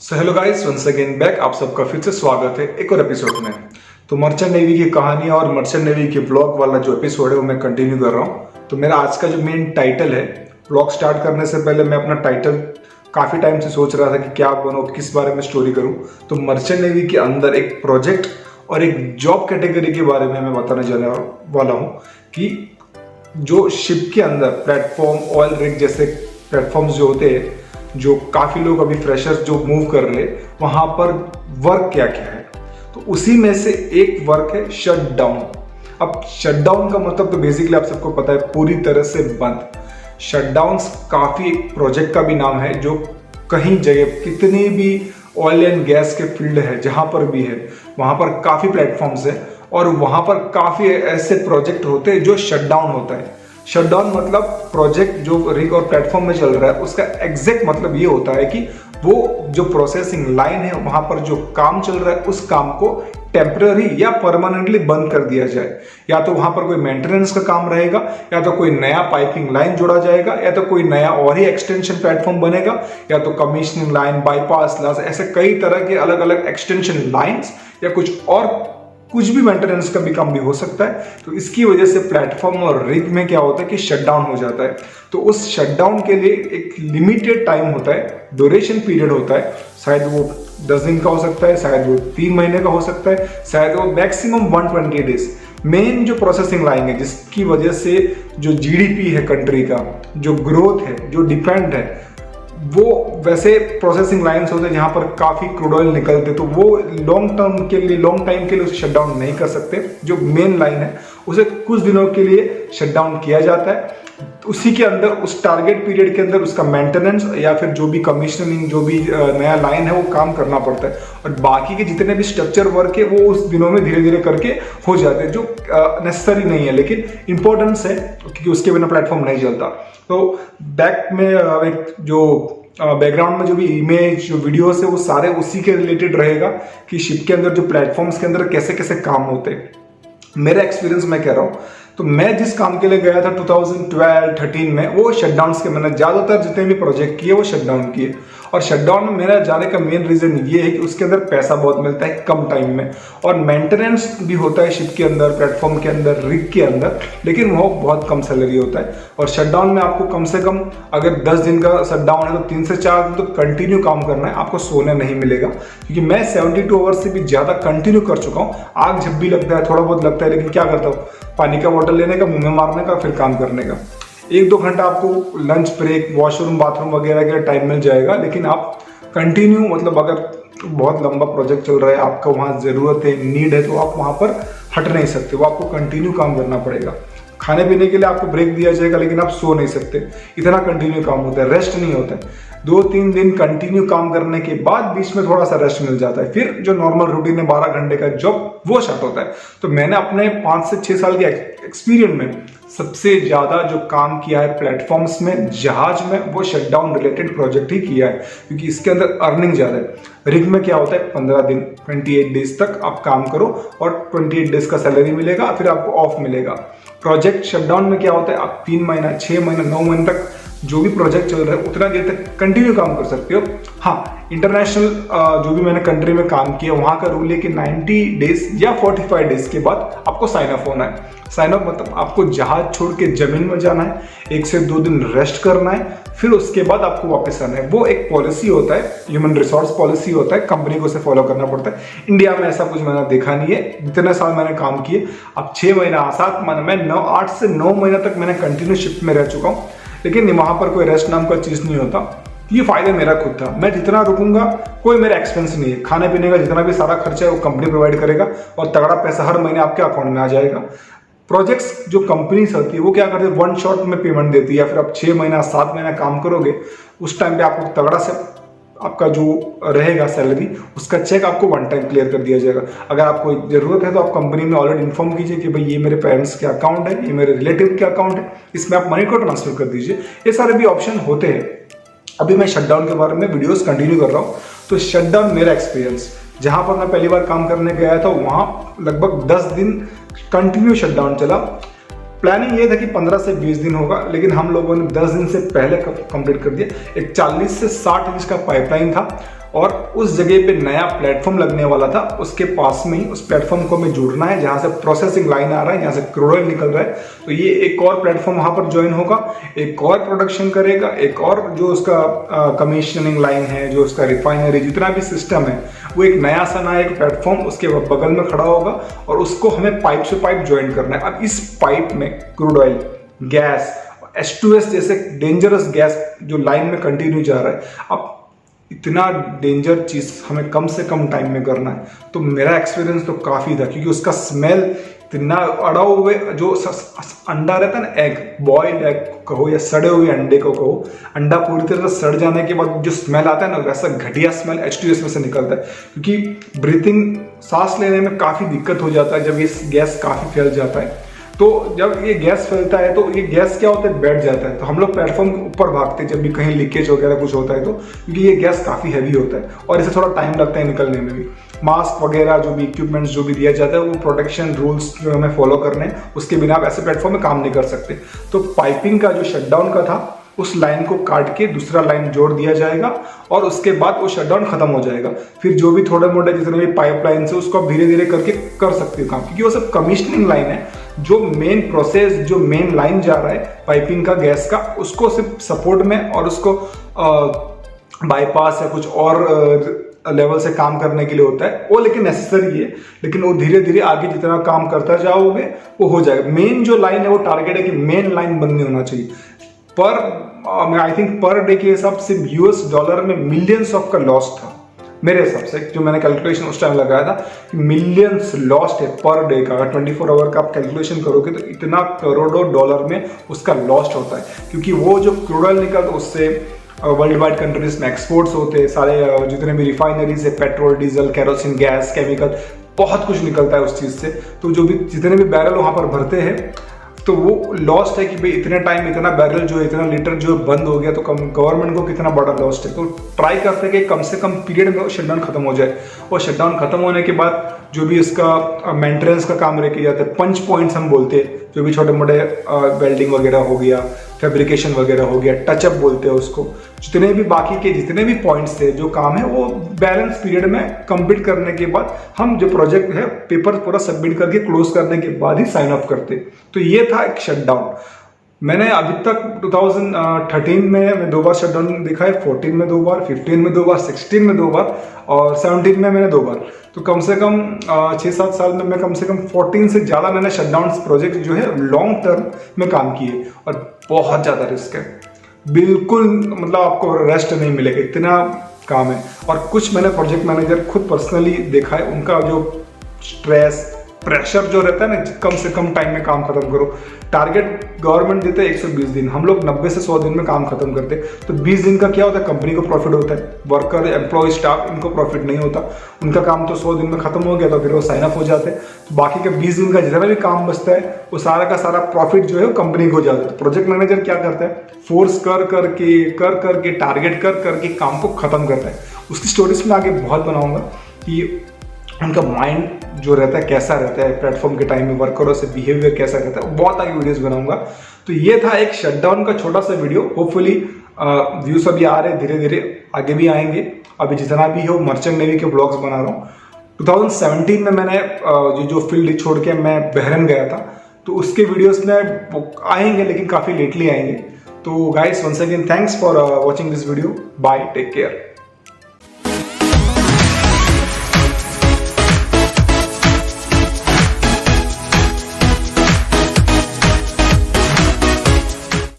सो hello guys, once again back. आप सबका फिर से स्वागत है एक और एपिसोड में। तो मर्चेंट नेवी की कहानी और मर्चेंट नेवी के ब्लॉग वाला जो एपिसोड है वो मैं कंटिन्यू कर रहा हूँ। तो मेरा आज का जो मेन टाइटल है, ब्लॉग स्टार्ट करने से पहले मैं अपना टाइटल काफ़ी टाइम से सोच रहा था कि क्या बनूँ, किस बारे में स्टोरी करूँ। तो मर्चेंट नेवी के अंदर एक प्रोजेक्ट और एक जॉब कैटेगरी के बारे में मैं बताने जाने वाला हूँ कि जो शिप के अंदर प्लेटफॉर्म, ऑयल रिग जैसे प्लेटफॉर्म्स जो होते हैं, जो काफ़ी लोग अभी फ्रेशर्स जो मूव कर रहे हैं, वहाँ पर वर्क क्या क्या है। तो उसी में से एक वर्क है शट डाउन। अब शट डाउन का मतलब तो बेसिकली आप सबको पता है, पूरी तरह से बंद। शट डाउन काफ़ी एक प्रोजेक्ट का भी नाम है जो कहीं जगह, कितनी भी ऑयल एंड गैस के फील्ड है जहाँ पर भी है, वहाँ पर काफ़ी प्लेटफॉर्म्स है और वहाँ पर काफ़ी ऐसे प्रोजेक्ट होते हैं जो शट डाउन होता है। शटडाउन मतलब प्रोजेक्ट जो रिग और प्लेटफॉर्म में चल रहा है उसका एग्जैक्ट मतलब ये होता है कि वो जो प्रोसेसिंग लाइन है, वहां पर जो काम चल रहा है, उस काम को टेम्पररी या परमानेंटली बंद कर दिया जाए। या तो वहां पर कोई मेंटेनेंस का काम रहेगा, या तो कोई नया पाइपिंग लाइन जोड़ा जाएगा, या तो कोई नया और ही एक्सटेंशन प्लेटफॉर्म बनेगा, या तो कमीशनिंग लाइन, बाईपास लाइन, ऐसे कई तरह के अलग अलग एक्सटेंशन लाइन्स या कुछ भी मेंटेनेंस का भी काम भी हो सकता है। तो इसकी वजह से प्लेटफॉर्म और रिग में क्या होता है कि शटडाउन हो जाता है। तो उस शटडाउन के लिए एक लिमिटेड टाइम होता है, ड्यूरेशन पीरियड होता है। शायद वो 10 दिन का हो सकता है, शायद वो 3 महीने का हो सकता है, शायद वो मैक्सिमम 120 डेज। मेन जो प्रोसेसिंग लाइन है, जिसकी वजह से जो जीडीपी है कंट्री का, जो ग्रोथ है, जो डिपेंड है, वो वैसे प्रोसेसिंग लाइंस होते हैं जहां पर काफी क्रूड ऑयल निकलते, तो वो लॉन्ग टाइम के लिए उसे शटडाउन नहीं कर सकते। जो मेन लाइन है उसे कुछ दिनों के लिए शटडाउन किया जाता है। उसी के अंदर, उस टारगेट पीरियड के अंदर उसका मेंटेनेंस या फिर जो भी कमीशनिंग, जो भी नया लाइन है वो काम करना पड़ता है। और बाकी के जितने भी स्ट्रक्चर वर्क है वो उस दिनों में धीरे धीरे करके हो जाते हैं, जो नेसेसरी नहीं है लेकिन इंपॉर्टेंस है, क्योंकि उसके बिना प्लेटफॉर्म नहीं चलता। तो बैक में एक जो बैकग्राउंड में जो भी इमेज, जो वीडियोस है, वो सारे उसी के रिलेटेड रहेगा कि शिप के अंदर जो प्लेटफॉर्म्स के अंदर कैसे कैसे काम होते हैं। मेरा एक्सपीरियंस मैं कह रहा हूँ। तो मैं जिस काम के लिए गया था 2012-13 में, वो शटडाउन्स के, मैंने ज़्यादातर जितने भी प्रोजेक्ट किए वो शटडाउन किए। और शटडाउन में मेरा जाने का मेन रीज़न ये है कि उसके अंदर पैसा बहुत मिलता है कम टाइम में, और मेंटेनेंस भी होता है शिप के अंदर, प्लेटफॉर्म के अंदर, रिग के अंदर, लेकिन वो बहुत कम सैलरी होता है। और शटडाउन में आपको कम से कम, अगर 10 दिन का शटडाउन है तो 3 से 4 दिन तो कंटिन्यू काम करना है, आपको सोने नहीं मिलेगा। क्योंकि मैं 72 आवर्स से भी ज़्यादा कंटिन्यू कर चुका हूँ। आग जब भी लगता है, थोड़ा बहुत लगता है, लेकिन क्या करता हूँ, पानी का बॉटल लेने का, मुंह में मारने का, फिर काम करने का। 1-2 घंटा आपको लंच ब्रेक, वॉशरूम, बाथरूम वगैरह के लिए टाइम मिल जाएगा, लेकिन आप कंटिन्यू, मतलब अगर बहुत लंबा प्रोजेक्ट चल रहा है, आपका वहाँ ज़रूरत है, नीड है, तो आप वहाँ पर हट नहीं सकते, वो आपको कंटिन्यू काम करना पड़ेगा। खाने पीने के लिए आपको ब्रेक दिया जाएगा, लेकिन आप सो नहीं सकते, इतना कंटिन्यू काम होता है, रेस्ट नहीं होता है। 2-3 दिन कंटिन्यू काम करने के बाद बीच में थोड़ा सा रेस्ट मिल जाता है, फिर जो नॉर्मल रूटीन है 12 घंटे का जॉब, वो स्टार्ट होता है। तो मैंने अपने 5 से 6 साल के एक्सपीरियंस में सबसे ज़्यादा जो काम किया है प्लेटफॉर्म्स में, जहाज में, वो शटडाउन रिलेटेड प्रोजेक्ट ही किया है, क्योंकि इसके अंदर अर्निंग ज़्यादा है। रिग में क्या होता है, 15 दिन 28 डेज तक आप काम करो और 28 डेज का सैलरी मिलेगा, फिर आपको ऑफ मिलेगा। प्रोजेक्ट शटडाउन में क्या होता है, आप 3 महीना, 6 महीना, 9 महीने तक जो भी प्रोजेक्ट चल रहा है उतना देर तक कंटिन्यू काम कर सकते हो। हाँ, इंटरनेशनल जो भी मैंने कंट्री में काम किया, वहाँ का रूल है कि 90 डेज या 45 डेज के बाद आपको साइन अप होना है। साइन अप मतलब आपको जहाज छोड़ के जमीन में जाना है, 1 से 2 दिन रेस्ट करना है, फिर उसके बाद आपको वापस आना है। वो एक पॉलिसी होता है, ह्यूमन रिसोर्स पॉलिसी होता है, कंपनी को उसे फॉलो करना पड़ता है। इंडिया में ऐसा कुछ मैंने देखा नहीं है, जितने साल मैंने काम किए। अब 6 महीना, 7 महीना, मैं 8 से 9 महीना तक मैंने कंटिन्यू शिफ्ट में रह चुका हूँ, लेकिन वहाँ पर कोई रेस्ट नाम का चीज़ नहीं होता। ये फायदा मेरा खुद था, मैं जितना रुकूंगा कोई मेरा एक्सपेंस नहीं है, खाने पीने का जितना भी सारा खर्चा है वो कंपनी प्रोवाइड करेगा, और तगड़ा पैसा हर महीने आपके अकाउंट में आ जाएगा। प्रोजेक्ट्स जो कंपनीज होती है वो क्या करती है, 1 शॉट में पेमेंट देती है, या फिर आप 6 महीना 7 महीना काम करोगे, उस टाइम पे आपको तगड़ा से आपका जो रहेगा सैलरी, उसका चेक आपको 1 टाइम क्लियर कर दिया जाएगा। अगर आपको जरूरत है तो आप कंपनी में ऑलरेडी इन्फॉर्म कीजिए कि भाई ये मेरे पेरेंट्स के अकाउंट है, ये मेरे रिलेटिव के अकाउंट है, इसमें आप मनी को ट्रांसफर कर दीजिए। ये सारे भी ऑप्शन होते हैं। अभी मैं शटडाउन के बारे में वीडियोस कंटिन्यू कर रहा हूँ। तो शटडाउन मेरा एक्सपीरियंस, जहाँ पर मैं पहली बार काम करने गया था, वहाँ लगभग 10 दिन कंटिन्यू शटडाउन चला। प्लानिंग ये था कि 15 से 20 दिन होगा, लेकिन हम लोगों ने 10 दिन से पहले कंप्लीट कर दिया। एक 40 से 60 इंच का पाइपलाइन था और उस जगह पे नया प्लेटफॉर्म लगने वाला था, उसके पास में ही उस प्लेटफॉर्म को हमें जुड़ना है जहाँ से प्रोसेसिंग लाइन आ रहा है, यहाँ से क्रूड ऑयल निकल रहा है। तो ये एक और प्लेटफॉर्म वहाँ पर ज्वाइन होगा, एक और प्रोडक्शन करेगा, एक और जो उसका कमीशनिंग लाइन है, जो उसका रिफाइनरी जितना भी सिस्टम है, वो एक नया सा नया एक प्लेटफॉर्म उसके बगल में खड़ा होगा और उसको हमें पाइप से पाइप ज्वाइन करना है। अब इस पाइप में क्रूड ऑयल, गैस, H2S जैसे डेंजरस गैस जो लाइन में कंटिन्यू जा रहा है, अब इतना डेंजर चीज़ हमें कम से कम टाइम में करना है। तो मेरा एक्सपीरियंस तो काफ़ी था, क्योंकि उसका स्मेल इतना अड़ा हुए जो अंडा रहता है ना, एग, बॉइल्ड एग कहो या सड़े हुए अंडे को कहो, अंडा पूरी तरह से सड़ जाने के बाद जो स्मेल आता है ना, वैसा घटिया स्मेल H2S में से निकलता है। क्योंकि ब्रीथिंग, सांस लेने में काफ़ी दिक्कत हो जाता है जब ये गैस काफ़ी फैल जाता है। तो जब ये गैस फैलता है तो ये गैस क्या होता है, बैठ जाता है। तो हम लोग प्लेटफॉर्म के ऊपर भागते हैं जब भी कहीं लीकेज वगैरह कुछ होता है तो, क्योंकि ये गैस काफ़ी हैवी होता है और इसे थोड़ा टाइम लगता है निकलने में भी। मास्क वगैरह जो भी इक्विपमेंट्स जो भी दिया जाता है, वो प्रोटेक्शन रूल्स जो हमें फॉलो करने हैं, उसके बिना आप ऐसे प्लेटफॉर्म में काम नहीं कर सकते। तो पाइपिंग का जो शटडाउन का था, उस लाइन को काट के दूसरा लाइन जोड़ दिया जाएगा और उसके बाद वो शटडाउन खत्म हो जाएगा। फिर जो भी थोड़े मोटे जितने भी पाइपलाइन है उसको आप धीरे धीरे करके कर सकते हो काम, क्योंकि वो सब कमिश्निंग लाइन है। जो मेन प्रोसेस, जो मेन लाइन जा रहा है पाइपिंग का, गैस का, उसको सिर्फ सपोर्ट में और उसको बाईपास या कुछ और लेवल से काम करने के लिए होता है वो, लेकिन नेसेसरी है। लेकिन वो धीरे धीरे आगे जितना काम करता जाओगे वो हो जाएगा। मेन जो लाइन है वो टारगेट है कि मेन लाइन बंद नहीं होना चाहिए। पर आई थिंक पर डे के हिसाब से $US में मिलियंस ऑफ का लॉस था मेरे हिसाब से, जो मैंने कैलकुलेशन उस टाइम लगाया था कि मिलियंस लॉस्ट है पर डे का। अगर 24 आवर का आप कैलकुलेशन करोगे तो इतना करोड़ों डॉलर में उसका लॉस्ट होता है, क्योंकि वो जो क्रूड ऑयल निकलता है उससे वर्ल्ड वाइड कंट्रीज में एक्सपोर्ट्स होते हैं, सारे जितने भी रिफाइनरीज है, petrol, diesel, kerosene, gas, chemical, बहुत कुछ निकलता है उस चीज़ से। तो जो भी जितने भी बैरल वहाँ पर भरते हैं तो वो लॉस्ट है कि भाई इतने टाइम इतना बैरल जो इतना लीटर जो बंद हो गया, तो गवर्नमेंट को कितना बड़ा लॉस्ट है। तो ट्राई करते हैं कि कम से कम पीरियड में शटडाउन खत्म हो जाए, और शटडाउन खत्म होने के बाद जो भी इसका मेंटेनेंस का काम रह जाता है, पंच पॉइंट्स हम बोलते हैं, जो भी छोटे मोटे वेल्डिंग वगैरह हो गया, फैब्रिकेशन वगैरह हो गया, टचअप बोलते हैं उसको, जितने भी बाकी के जितने भी पॉइंट्स थे जो काम है वो बैलेंस पीरियड में कंप्लीट करने के बाद हम जो प्रोजेक्ट है पेपर पूरा सबमिट करके क्लोज करने के बाद ही साइन ऑफ करते। तो ये था एक शटडाउन। मैंने अभी तक 2013 में मैं 2 बार शटडाउन देखा है, 14 में 2 बार, 15 में 2 बार, 16 में 2 बार और 17 में मैंने 2 बार। तो कम से कम 6-7 साल में मैं कम से कम 14 से ज़्यादा मैंने शटडाउन प्रोजेक्ट जो है लॉन्ग टर्म में काम किए, और बहुत ज़्यादा रिस्क है, बिल्कुल मतलब आपको रेस्ट नहीं मिलेगा, इतना काम है। और कुछ मैंने प्रोजेक्ट मैनेजर खुद पर्सनली देखा है, उनका जो स्ट्रेस, प्रेशर जो रहता है ना, कम से कम टाइम में काम खत्म करो। टारगेट गवर्नमेंट देते हैं 120 दिन, हम लोग 90 से 100 दिन में काम खत्म करते हैं। तो 20 दिन का क्या होता है, कंपनी को प्रॉफिट होता है, वर्कर, एम्प्लॉय, स्टाफ, इनको प्रॉफिट नहीं होता। उनका काम तो 100 दिन में खत्म हो गया तो फिर वो साइन अप हो जाते हैं। तो बाकी के 20 दिन का जितना भी काम बचता है वो सारा का सारा प्रॉफिट जो है वो कंपनी को हो जाता है। तो प्रोजेक्ट मैनेजर क्या करता है, फोर्स कर करके टारगेट कर करके काम को खत्म करता है। उसकी स्टोरीज में आगे बहुत बनाऊंगा कि उनका माइंड जो रहता है कैसा रहता है प्लेटफॉर्म के टाइम में, वर्करों से बिहेवियर कैसा रहता है, बहुत आगे वीडियोस बनाऊंगा। तो ये था एक शटडाउन का छोटा सा वीडियो। होपफुली व्यूज अभी आ रहे हैं, धीरे धीरे आगे भी आएंगे। अभी जितना भी हो मर्चेंट नेवी के ब्लॉग्स बना रहा हूँ। 2017 में मैंने जो फील्ड छोड़ के मैं बहरीन गया था, तो उसके वीडियोस में आएंगे, लेकिन काफ़ी लेटली आएंगे। तो guys, once again thanks for watching this video. Bye, take care.